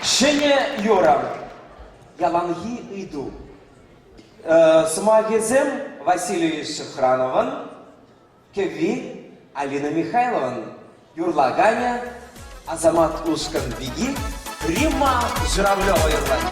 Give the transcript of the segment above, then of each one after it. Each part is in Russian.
Шене Йорам, яланги иду. Смагезем Василий Шахранован, Кеви Алина Михайловна, Юрлаганя, Азамат Ушканбиги, Римма Журавлева Юрлань.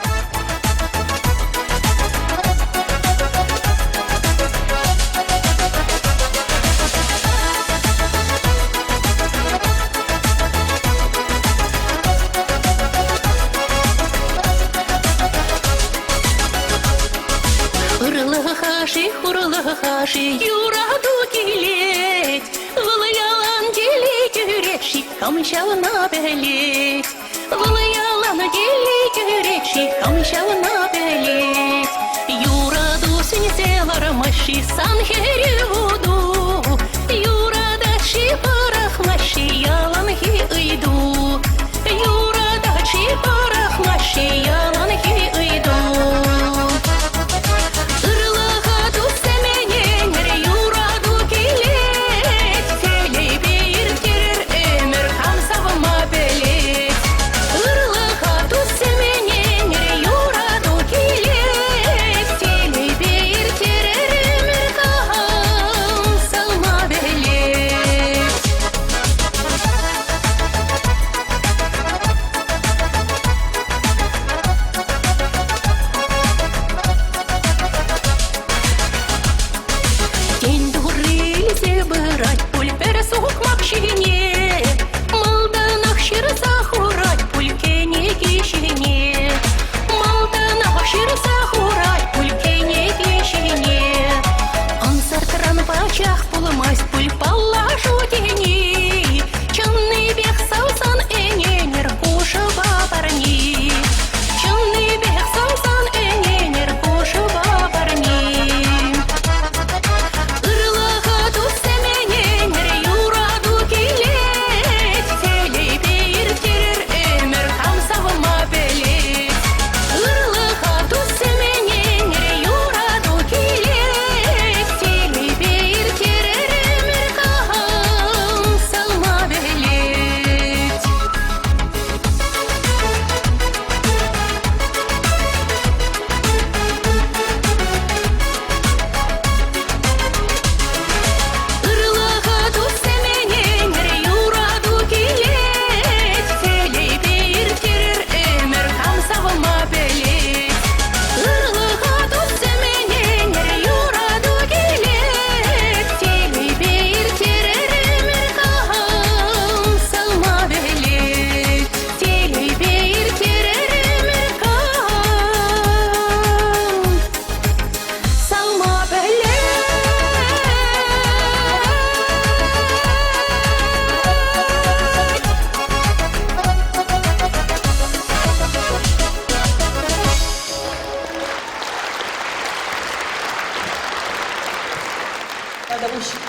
Хурлахаши, юраду килеть, валаялан делить речи, камышал на белеть, валаялан делить речи, камышал на белеть, юраду синесела рамаши, санхерюду, юрадаши парахмаши, яланхи иду, юрадаши парахмаши, яланхи иду.